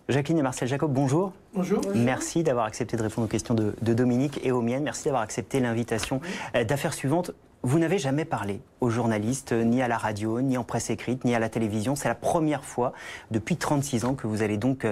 Jacqueline et Marcel Jacob, bonjour. Bonjour. Merci d'avoir accepté de répondre aux questions de Dominique et aux miennes. Merci d'avoir accepté l'invitation d'affaires suivantes. Vous n'avez jamais parlé aux journalistes, ni à la radio, ni en presse écrite, ni à la télévision. C'est la première fois depuis 36 ans que vous allez donc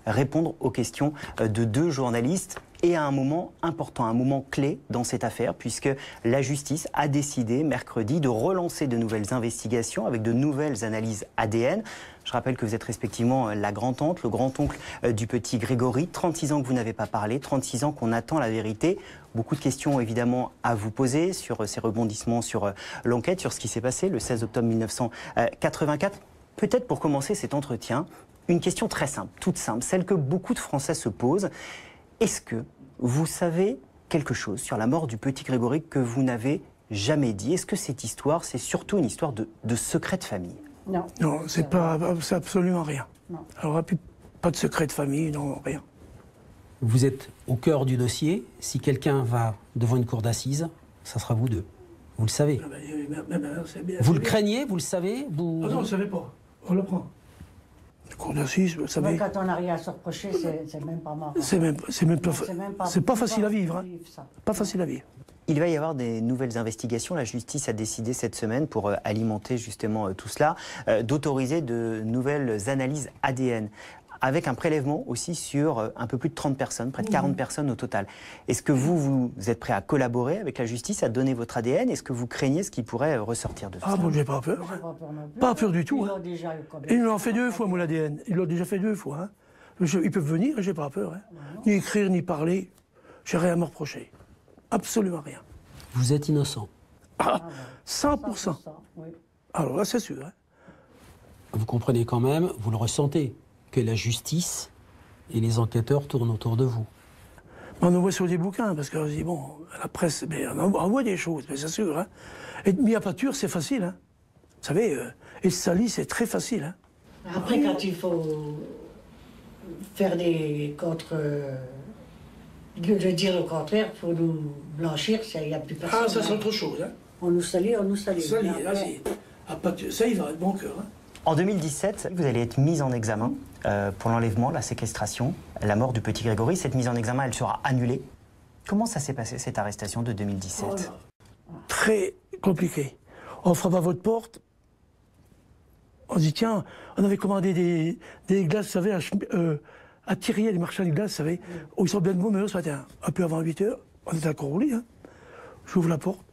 répondre aux questions de deux journalistes. Et à un moment important, un moment clé dans cette affaire, puisque la justice a décidé mercredi de relancer de nouvelles investigations avec de nouvelles analyses ADN. Je rappelle que vous êtes respectivement la grand-tante, le grand-oncle du petit Grégory. 36 ans que vous n'avez pas parlé, 36 ans qu'on attend la vérité. Beaucoup de questions évidemment à vous poser sur ces rebondissements, sur l'enquête, sur ce qui s'est passé le 16 octobre 1984. Peut-être pour commencer cet entretien, une question très simple, toute simple, celle que beaucoup de Français se posent. Est-ce que vous savez quelque chose sur la mort du petit Grégory que vous n'avez jamais dit? Est-ce que cette histoire, c'est surtout une histoire de secret de famille? Non. Non, c'est absolument rien. Non. Alors, pas de secret de famille, non, rien. Vous êtes au cœur du dossier. Si quelqu'un va devant une cour d'assises, ça sera vous deux. Vous le savez. Vous le craignez, vous le savez vous... Ah non, on ne savait pas. On le prend. Cour d'assises, vous savez. Quand on n'a rien à se reprocher, c'est même pas marrant. C'est pas facile à vivre. Hein. Pas facile à vivre. Il va y avoir des nouvelles investigations. La justice a décidé cette semaine, pour alimenter justement tout cela, d'autoriser de nouvelles analyses ADN, avec un prélèvement aussi sur un peu plus de 30 personnes, près de 40 personnes au total. Est-ce que vous êtes prêt à collaborer avec la justice, à donner votre ADN? Est-ce que vous craignez ce qui pourrait ressortir de ça? Ah bon, j'ai pas peur. Pas peur du tout. Hein. Ils l'ont fait 2 fois, mon ADN. Ils l'ont déjà fait 2 fois. Hein. Ils peuvent venir, j'ai pas peur. Hein. Ni écrire, ni parler. J'ai rien à me reprocher. Absolument rien. Vous êtes innocent? 100%. Oui. Alors là, c'est sûr. Hein. Vous comprenez quand même, vous le ressentez, que la justice et les enquêteurs tournent autour de vous. On envoie sur des bouquins, parce qu'on se dit, bon, la presse, mais on envoie des choses, mais c'est sûr. Hein. Être mis à pâture, c'est facile. Hein. Vous savez, être sali, c'est très facile. Hein. Après, quand il faut faire des contre... de dire le contraire, il faut nous blanchir, il n'y a plus personne. Ah, ça, c'est autre chose. Hein. On nous salit, on nous salit. Ça, il va, de bon cœur. Hein. En 2017, vous allez être mise en examen pour l'enlèvement, la séquestration, la mort du petit Grégory. Cette mise en examen, elle sera annulée. Comment ça s'est passé, cette arrestation de 2017? Très compliqué. On frappe à votre porte. On dit, tiens, on avait commandé des glaces, vous savez, à Thierry, les marchands de glaces, vous savez, où ils sont bien de bonne heure ce matin. Un peu avant 8 h, on était encore au lit. Hein. J'ouvre la porte.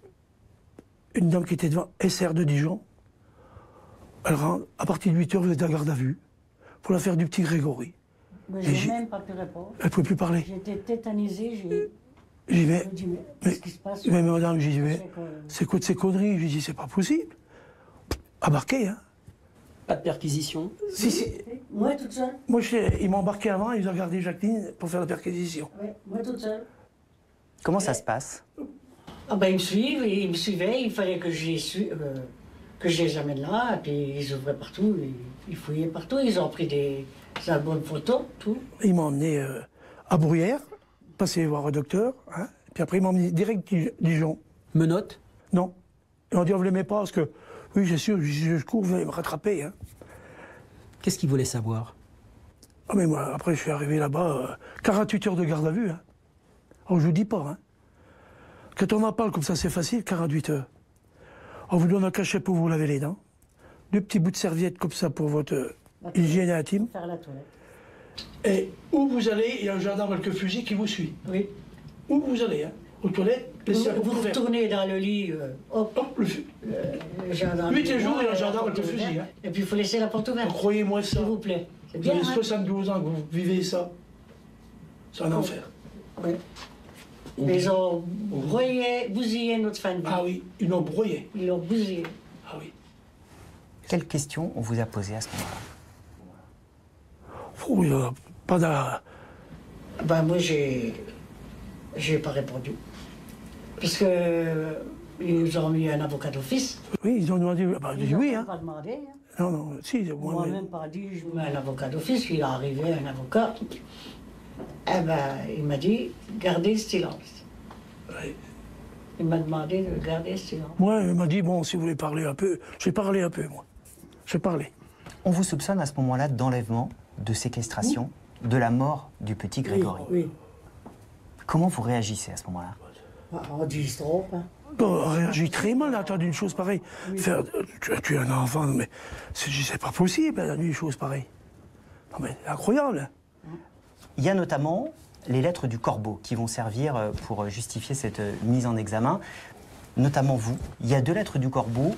Une dame qui était devant, SR de Dijon. Elle rentre, à partir de 8 h, vous êtes à garde à vue pour l'affaire du petit Grégory. Mais je n'ai même pas pu répondre. Elle ne pouvait plus parler. J'étais tétanisée, j'ai dit, mais qu'est-ce qui se passe? Mais madame, j'ai dit, mais c'est quoi de ces conneries? J'ai dit, c'est pas possible. Embarqué, hein. Pas de perquisition? Si. Moi, toute seule. Moi, ils m'ont embarqué avant, ils ont gardé Jacqueline pour faire la perquisition. Oui, moi, toute seule. Comment ça se passe? Ah ben, ils me suivaient, il fallait que que je les amène là, et puis ils ouvraient partout, ils fouillaient partout, ils ont pris des albums photos, tout. Ils m'ont emmené à Bruyères, passer voir un docteur, hein, puis après ils m'ont emmené direct à Dijon. Menottes? Non. Ils m'ont dit, on ne l'aimait pas, parce que, oui, c'est sûr, je cours, vous allez me rattraper. Hein. Qu'est-ce qu'ils voulaient savoir? Ah, mais moi, après, je suis arrivé là-bas, 48 heures de garde à vue. Hein. Alors, je vous dis pas, hein. Quand on en parle comme ça, c'est facile, 48 heures. On vous donne un cachet pour vous laver les dents, 2 petits bouts de serviette comme ça pour votre hygiène intime. Faire la toilette. Et où vous allez, il y a un gendarme avec le fusil qui vous suit. Oui. Où vous allez, hein, aux toilettes, vous retournez dans le lit, hop, le gendarme. 8 jours, il y a un gendarme avec le fusil. Hein. Et puis il faut laisser la porte ouverte. Croyez-moi ça. S'il vous plaît. C'est Vous bien. avez 72 ans que vous vivez ça. C'est un enfer. Oui. Ils ont bousillé notre famille. Ah oui, ils l'ont broyé. Ils l'ont bousillé. Ah oui. Quelles questions on vous a posées à ce moment-là? Il n'y a pas de... Ben moi, j'ai pas répondu. Puisque ils nous ont mis un avocat d'office. Oui, ils ont demandé... Bah, j'ai dit oui, hein. Pas demandé. Hein. Non, non, si, Moi même pas dit, je mets un avocat d'office. Il est arrivé, un avocat. Eh ben, il m'a dit, gardez le silence. Oui. Il m'a demandé de garder le silence. Moi, il m'a dit, bon, si vous voulez parler un peu, j'ai parlé un peu, moi. J'ai parlé. On vous soupçonne à ce moment-là d'enlèvement, de séquestration. de la mort du petit Grégory. Oui. Comment vous réagissez à ce moment-là? On dit trop, hein. On réagit très mal à entendre une chose pareille. Faire, tu es un enfant, mais c'est pas possible d'entendre une chose pareille. Non mais c'est incroyable. Il y a notamment les lettres du corbeau qui vont servir pour justifier cette mise en examen. Notamment vous, il y a 2 lettres du corbeau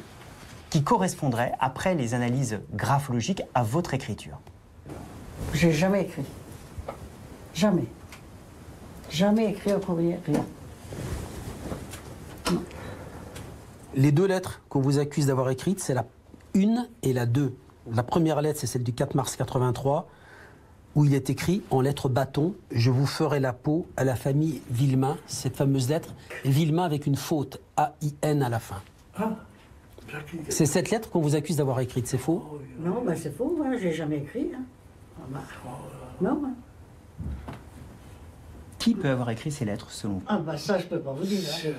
qui correspondraient, après les analyses graphologiques, à votre écriture. J'ai jamais écrit. Jamais. Jamais écrit un courrier, rien. Les 2 lettres qu'on vous accuse d'avoir écrites, c'est la 1 et la 2. La première lettre, c'est celle du 4 mars 83, où il est écrit en lettres bâton « Je vous ferai la peau à la famille Villemain ». Cette fameuse lettre, Villemain avec une faute, A-I-N à la fin. Ah. C'est cette lettre qu'on vous accuse d'avoir écrite, c'est faux? Non, ben c'est faux, hein. J'ai jamais écrit. Hein. Non. Hein. Qui peut avoir écrit ces lettres, selon vous? Ah ben ça, je peux pas vous dire. Hein.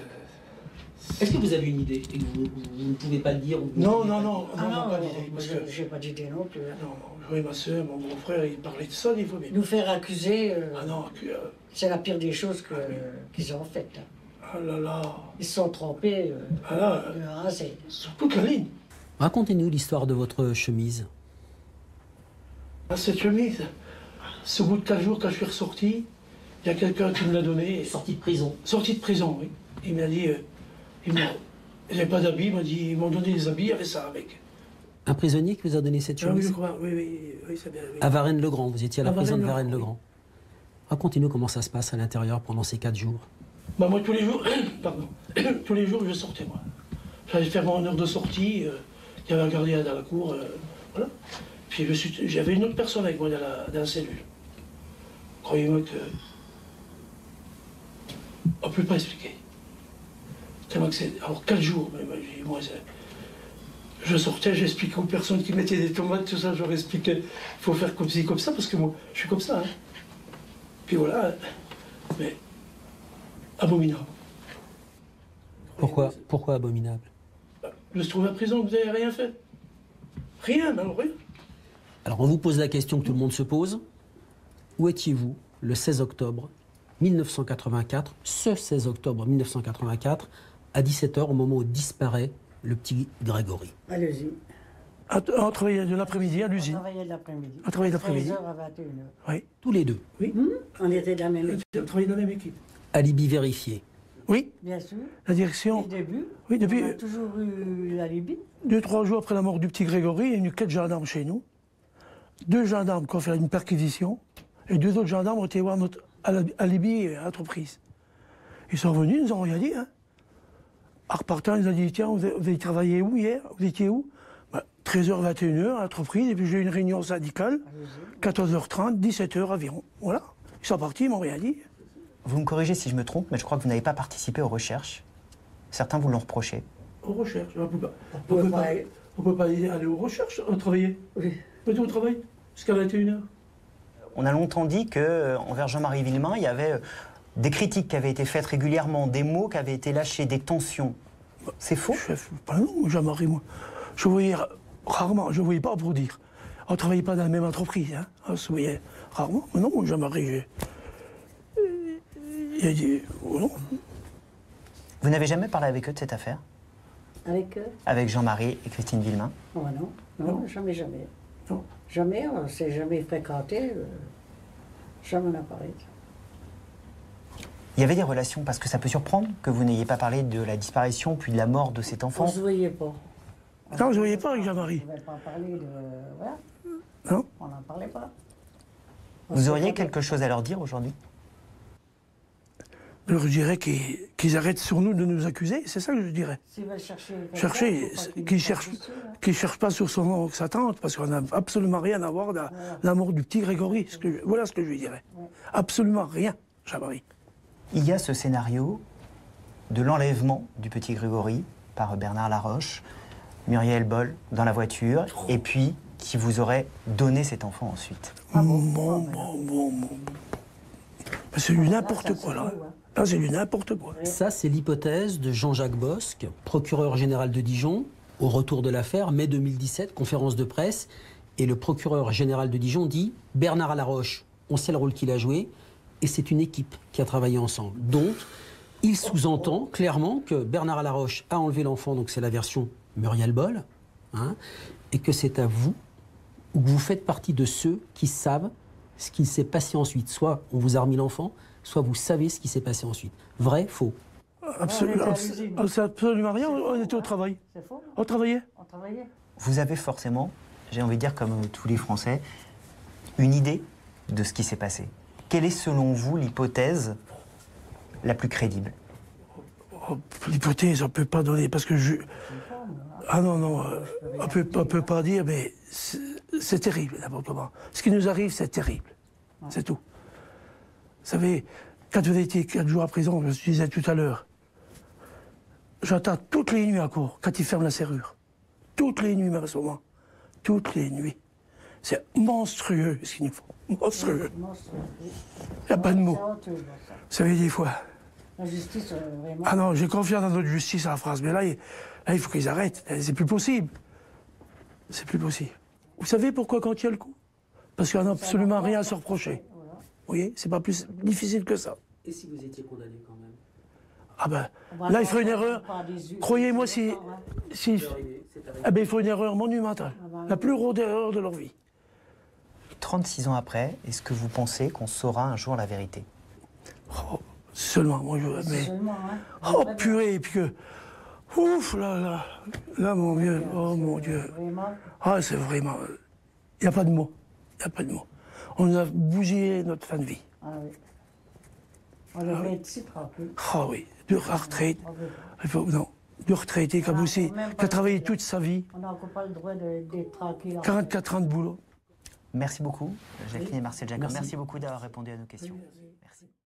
Est-ce que vous avez une idée et que vous ne pouvez pas le dire Non, Ah pas d'idée. Parce que j'ai pas d'idée non plus. Hein. non, oui, ma soeur, mon grand frère, il parlait de ça des fois. Mais... Nous faire accuser, Ah non, c'est la pire des choses qu'ils ont faites. Hein. ah là là. Ils se sont trompés. Ah là, C'est... sur toute la ligne. Racontez-nous l'histoire de votre chemise. Ah, cette chemise, ce bout de 4 jours, quand je suis ressorti, il y a quelqu'un qui me l'a donné. Sortie de prison. Sorti de prison, oui. Il m'a dit, il n'avait pas d'habits, il m'a dit, ils m'ont donné des habits, il y avait ça avec. Un prisonnier qui vous a donné cette Ah oui, chemise? je crois, oui, c'est bien. Oui. À Varennes-le-Grand, vous étiez à la À prison de Varennes-le-Grand, Varennes-le-Grand. Racontez-nous comment ça se passe à l'intérieur pendant ces 4 jours. Bah moi, tous les jours, pardon, tous les jours, je sortais, moi. J'allais faire mon heure de sortie, il y avait un gardien dans la cour, voilà. Puis j'avais une autre personne avec moi dans la cellule. Croyez-moi que... On ne peut pas expliquer. Tellement que c'est... Alors, 4 jours, mais moi, je sortais, j'expliquais aux personnes qui mettaient des tomates, tout ça, je leur expliquais, il faut faire comme ci, comme ça, parce que moi, je suis comme ça. Hein. Puis voilà, mais abominable. Pourquoi abominable? Je se trouve à prison, vous n'avez rien fait. Rien, alors rien. Alors on vous pose la question que tout le monde se pose. Où étiez-vous le 16 octobre 1984, ce 16 octobre 1984, à 17h, au moment où disparaît le petit Grégory? Allez-y. On travaillait de l'après-midi à On l'usine. travaillait de l'après-midi. On travaillait de l'après-midi. 13h à 21h. Oui. Tous les deux. Oui. On était de la même équipe, On travaillait dans la même équipe. Alibi vérifié. Oui, bien sûr. la Dès direction. le début, Oui, depuis on a toujours eu l'alibi. 2-3 jours après la mort du petit Grégory, il y a eu 4 gendarmes chez nous. 2 gendarmes qui ont fait une perquisition. Et 2 autres gendarmes ont été voir notre alibi à l'entreprise. Ils sont revenus, ils nous ont rien dit. Hein. En repartant, ils ont dit, tiens, vous avez travaillé où hier? Vous étiez où? 13h, 21h à l'entreprise, et puis j'ai eu une réunion syndicale, 14h30, 17h environ. Voilà. Ils sont partis, ils m'ont rien dit. Vous me corrigez si je me trompe, mais je crois que vous n'avez pas participé aux recherches. Certains vous l'ont reproché. Aux recherches, on peut pas aller aux recherches, on travaillait. Oui. Mais on travaille jusqu'à 21h. On a longtemps dit qu'envers Jean-Marie Villemain, il y avait des critiques qui avaient été faites régulièrement, des mots qui avaient été lâchés, des tensions. C'est faux? Pas non, Jean-Marie, moi. Je voyais rarement, je ne voyais pas pour dire. On ne travaillait pas dans la même entreprise, hein. On se voyait rarement. Mais non, Jean-Marie, il a dit, oh non. Vous n'avez jamais parlé avec eux de cette affaire? Avec eux? Avec Jean-Marie et Christine Villemain? Oh, non, jamais. Non. Jamais, on ne s'est jamais fréquenté. Jamais on n'a parlé de ça. Il y avait des relations, parce que ça peut surprendre que vous n'ayez pas parlé de la disparition puis de la mort de cet On enfant. ne se voyait pas. Non, je ne voyais pas avec Jean-Marie. On ne pouvait pas parler de... Voilà, Non. on n'en parlait pas. Vous auriez quelque chose à leur dire aujourd'hui? Je leur dirais qu'ils arrêtent sur nous de nous accuser, c'est ça que je dirais. S'ils veulent chercher... Qu'ils cherchent pas sur son oncle, sa tante, parce qu'on n'a absolument rien à voir dans la mort du petit Grégory. Voilà ce que je lui dirais. Absolument rien, Jean-Marie. Il y a ce scénario de l'enlèvement du petit Grégory par Bernard Laroche, Muriel Boll dans la voiture, et puis qui vous aurait donné cet enfant ensuite. Bon. C'est du n'importe quoi, là. Là, c'est du n'importe quoi. Ça, c'est l'hypothèse de Jean-Jacques Bosque, procureur général de Dijon, au retour de l'affaire, mai 2017, conférence de presse, et le procureur général de Dijon dit « Bernard Laroche, on sait le rôle qu'il a joué, et c'est une équipe qui a travaillé ensemble. Donc, il sous-entend clairement que Bernard Alaroche a enlevé l'enfant, donc c'est la version Muriel Boll, hein, et que c'est à vous, ou que vous faites partie de ceux qui savent ce qui s'est passé ensuite. Soit on vous a remis l'enfant, soit vous savez ce qui s'est passé ensuite. Vrai, faux? Absolument, c'est absolument rien, on était au travail. C'est faux. On travaillait. On travaillait. Vous avez forcément, j'ai envie de dire comme tous les Français, une idée de ce qui s'est passé. Quelle est selon vous l'hypothèse la plus crédible? Oh, l'hypothèse, on ne peut pas donner, parce que je... Ah non, non, on peut pas dire, mais c'est terrible, n'importe comment. Ce qui nous arrive, c'est terrible. C'est tout. Vous savez, quand vous étiez 4 jours à prison, je vous disais tout à l'heure, j'attends toutes les nuits à court, quand ils ferment la serrure. Toutes les nuits, même à ce moment. Toutes les nuits. C'est monstrueux, ce qu'ils nous font. Monstrueux. Il n'y a pas de mots. Vous savez, des fois... La justice, vraiment... Ah non, j'ai confiance dans notre justice en France, mais là, il faut qu'ils arrêtent. C'est plus possible. C'est plus possible. Vous savez pourquoi quand il y a le coup? Parce qu'on n'a absolument rien à se reprocher. Vous voyez, c'est pas plus difficile que ça. Et si vous étiez condamné quand même? Ah ben, là, il ferait une erreur. Croyez-moi, il faut une erreur monumentale. La plus grosse erreur de leur vie. 36 ans après, est-ce que vous pensez qu'on saura un jour la vérité? Oh, seulement, moi, mais... Seulement, hein. Oh, purée, et puis que... Ouf, là, mon Dieu, oh mon Dieu. Vraiment. Ah, c'est vraiment... Il n'y a pas de mots. Il n'y a pas de mots. On nous a bousillé notre fin de vie. Ah oui. On devrait être si tranquille. Ah oui, de retraite. Non, de retraité qui a travaillé toute sa vie. On n'a encore pas le droit d'être tranquille. 44 ans de boulot. Merci beaucoup, Jacqueline et Marcel Jacob. Merci beaucoup d'avoir répondu à nos questions. Merci.